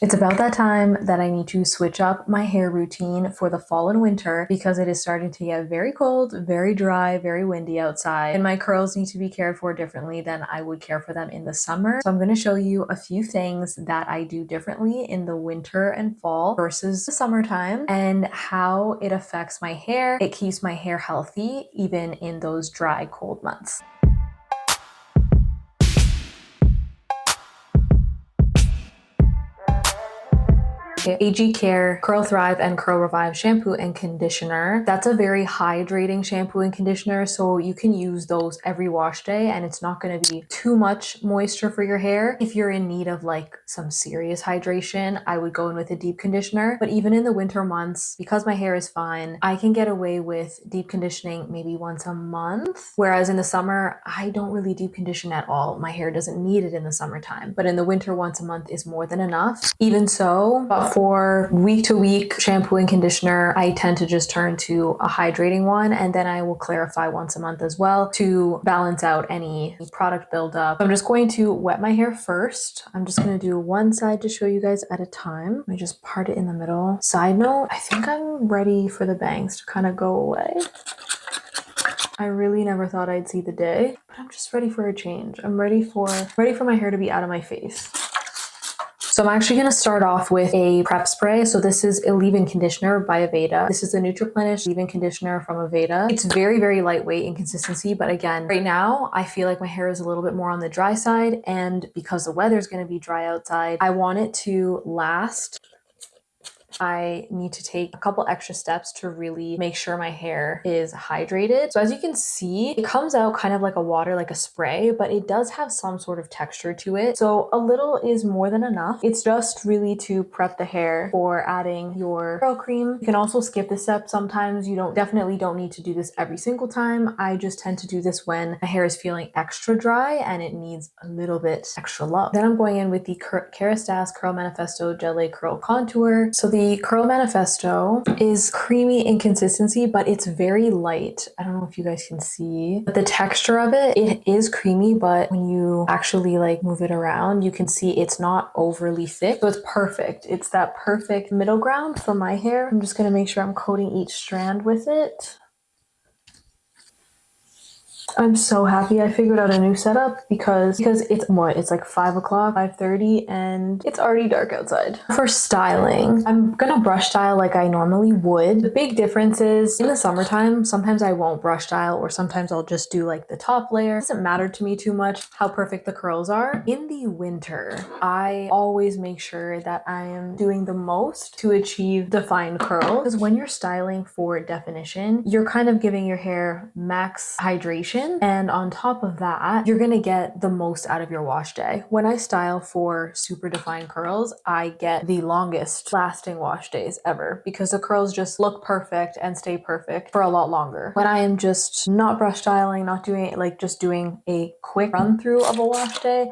It's about that time that I need to switch up my hair routine for the fall and winter because it is starting to get very cold, very dry, very windy outside, and my curls need to be cared for differently than I would care for them in the summer. So I'm going to show you a few things that I do differently in the winter and fall versus the summertime and how it affects my hair. It keeps my hair healthy even in those dry, cold months. AG Care Curl Thrive and Curl Revive shampoo and conditioner. That's a very hydrating shampoo and conditioner, so you can use those every wash day and it's not going to be too much moisture for your hair. If you're in need of like some serious hydration, I would go in with a deep conditioner. But even in the winter months, because my hair is fine, I can get away with deep conditioning maybe once a month. Whereas in the summer, I don't really deep condition at all. My hair doesn't need it in the summertime. But in the winter, once a month is more than enough. Even so, for week to week shampoo and conditioner, I tend to just turn to a hydrating one, and then I will clarify once a month as well to balance out any product buildup. I'm just going to wet my hair first. I'm just going to do one side to show you guys at a time. Let me just part it in the middle. Side note, I think I'm ready for the bangs to kind of go away. I really never thought I'd see the day, but I'm just ready for a change. I'm ready for my hair to be out of my face. So I'm actually going to start off with a prep spray. So this is a leave-in conditioner by Aveda. This is the Nutriplenish leave-in conditioner from Aveda. It's very, very lightweight in consistency. But again, right now, I feel like my hair is a little bit more on the dry side. And because the weather is going to be dry outside, I want it to last. I need to take a couple extra steps to really make sure my hair is hydrated. So as you can see, it comes out kind of like a water, like a spray, but it does have some sort of texture to it. So a little is more than enough. It's just really to prep the hair for adding your curl cream. You can also skip this step sometimes. You definitely don't need to do this every single time. I just tend to do this when my hair is feeling extra dry and it needs a little bit extra love. Then I'm going in with the Kerastase Curl Manifesto Gel Curl Contour. So the Curl Manifesto is creamy in consistency, but it's very light. I don't know if you guys can see, but the texture of it is creamy, but when you actually like move it around, you can see it's not overly thick. So it's perfect. It's that perfect middle ground for my hair. I'm just gonna make sure I'm coating each strand with it. I'm so happy I figured out a new setup because it's like 5 o'clock, 5:30, and it's already dark outside. For styling, I'm gonna brush style like I normally would. The big difference is in the summertime, sometimes I won't brush style or sometimes I'll just do like the top layer. It doesn't matter to me too much how perfect the curls are. In the winter, I always make sure that I am doing the most to achieve defined curls because when you're styling for definition, you're kind of giving your hair max hydration. And on top of that, you're gonna get the most out of your wash day. When I style for super defined curls, I get the longest lasting wash days ever because the curls just look perfect and stay perfect for a lot longer. When I am just not brush styling, not doing like just doing a quick run through of a wash day,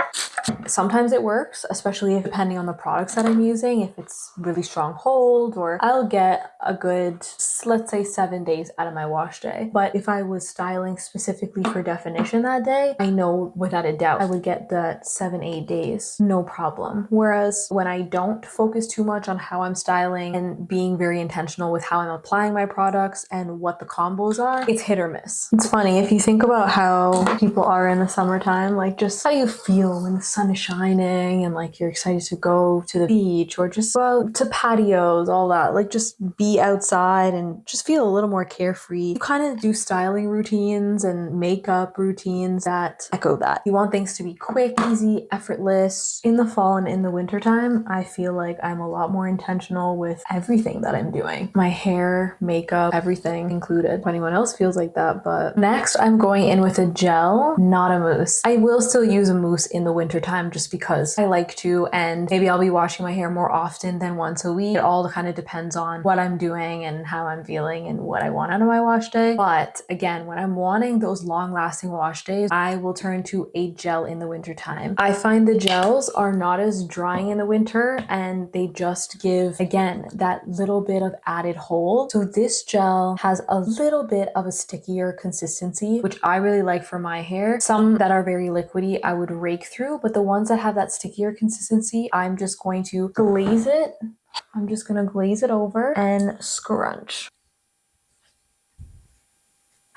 sometimes it works, especially if depending on the products that I'm using, if it's really strong hold, or I'll get a good, let's say 7 days out of my wash day. But if I was styling specifically for definition that day, I know without a doubt I would get that 7-8 days, no problem. Whereas when I don't focus too much on how I'm styling and being very intentional with how I'm applying my products and what the combos are, it's hit or miss. It's funny, if you think about how people are in the summertime, like just how you feel when the sun is shining and like you're excited to go to the beach or just go out to patios, all that, like just be outside and just feel a little more carefree. You kind of do styling routines and makeup routines that echo that. You want things to be quick, easy, effortless. In the fall and in the wintertime, I feel like I'm a lot more intentional with everything that I'm doing. My hair, makeup, everything included. If anyone else feels like that, but next I'm going in with a gel, not a mousse. I will still use a mousse in the wintertime just because I like to, and maybe I'll be washing my hair more often than once a week. It all kind of depends on what I'm doing and how I'm feeling and what I want out of my wash day. But again, when I'm wanting those long-lasting wash days, I will turn to a gel in the wintertime. I find the gels are not as drying in the winter and they just give, again, that little bit of added hold. So this gel has a little bit of a stickier consistency, which I really like for my hair. Some that are very liquidy, I would rake through, but but the ones that have that stickier consistency, I'm just going to glaze it. I'm just gonna glaze it over and scrunch.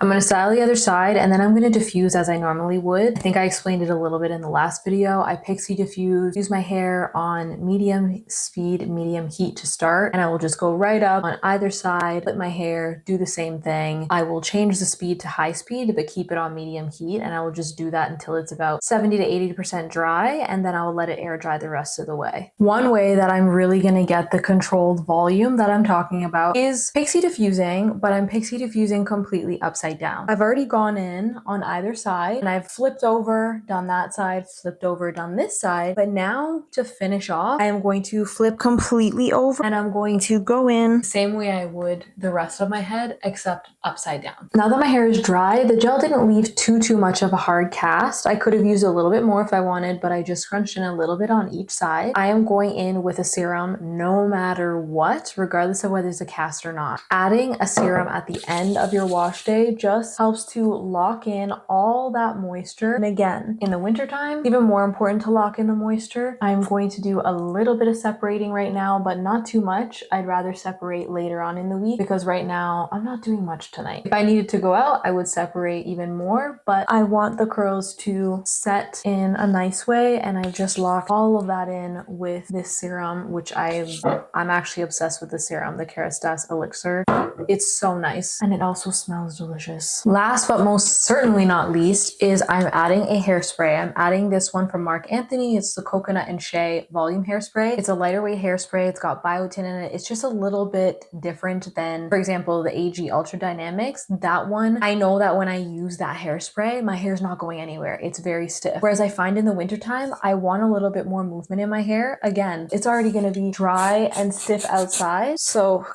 I'm going to style the other side and then I'm going to diffuse as I normally would. I think I explained it a little bit in the last video. I pixie diffuse, use my hair on medium speed, medium heat to start, and I will just go right up on either side, flip my hair, do the same thing. I will change the speed to high speed, but keep it on medium heat, and I will just do that until it's about 70 to 80% dry, and then I will let it air dry the rest of the way. One way that I'm really going to get the controlled volume that I'm talking about is pixie diffusing, but I'm pixie diffusing completely upside down. I've already gone in on either side and I've flipped over, done that side, flipped over, done this side. But now to finish off, I am going to flip completely over and I'm going to go in the same way I would the rest of my head, except upside down. Now that my hair is dry, the gel didn't leave too much of a hard cast. I could have used a little bit more if I wanted, but I just scrunched in a little bit on each side. I am going in with a serum no matter what, regardless of whether it's a cast or not. Adding a serum at the end of your wash day just helps to lock in all that moisture. And again, in the wintertime, even more important to lock in the moisture. I'm going to do a little bit of separating right now, but not too much. I'd rather separate later on in the week because right now I'm not doing much tonight. If I needed to go out, I would separate even more, but I want the curls to set in a nice way, and I just locked all of that in with this serum, which I'm actually obsessed with the serum, the Kerastase Elixir. It's so nice, and it also smells delicious. Last but most certainly not least is I'm adding a hairspray. I'm adding this one from Marc Anthony. It's the Coconut and Shea Volume Hairspray. It's a lighter weight hairspray. It's got biotin in it. It's just a little bit different than, for example, the AG Ultra Dynamics. That one, I know that when I use that hairspray, my hair's not going anywhere. It's very stiff. Whereas I find in the wintertime, I want a little bit more movement in my hair. Again, it's already going to be dry and stiff outside. So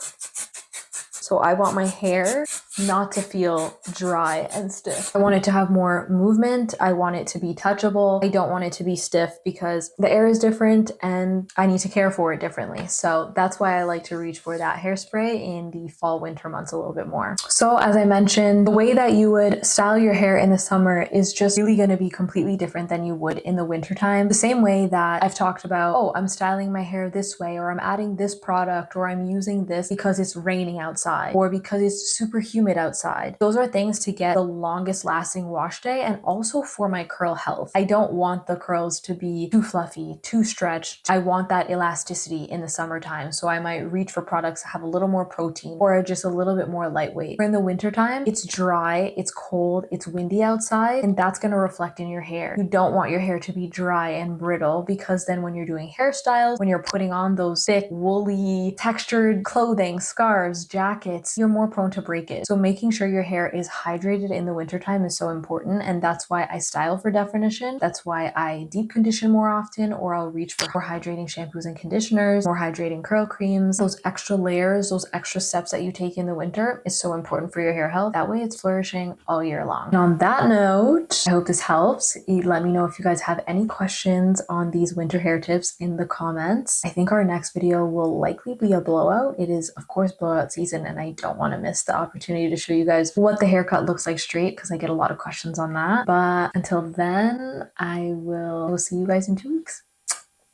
I want my hair not to feel dry and stiff. I want it to have more movement. I want it to be touchable. I don't want it to be stiff because the air is different and I need to care for it differently. So that's why I like to reach for that hairspray in the fall winter months a little bit more. So as I mentioned, the way that you would style your hair in the summer is just really going to be completely different than you would in the wintertime. The same way that I've talked about, oh, I'm styling my hair this way, or I'm adding this product, or I'm using this because it's raining outside, or because it's super humid outside. Those are things to get the longest lasting wash day, and also for my curl health. I don't want the curls to be too fluffy, too stretched. I want that elasticity in the summertime. So I might reach for products that have a little more protein or just a little bit more lightweight. In the wintertime, it's dry, it's cold, it's windy outside, and that's going to reflect in your hair. You don't want your hair to be dry and brittle, because then when you're doing hairstyles, when you're putting on those thick, woolly, textured clothing, scarves, jackets, you're more prone to breakage. So making sure your hair is hydrated in the wintertime is so important, and that's why I style for definition. That's why I deep condition more often, or I'll reach for more hydrating shampoos and conditioners, more hydrating curl creams. Those extra layers, those extra steps that you take in the winter is so important for your hair health. That way it's flourishing all year long. And on that note, I hope this helps. Let me know if you guys have any questions on these winter hair tips in the comments. I think our next video will likely be a blowout. It is, of course, blowout season, and I don't want to miss the opportunity to show you guys what the haircut looks like straight, because I get a lot of questions on that. But until then, I will see you guys in 2 weeks.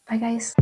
Bye guys.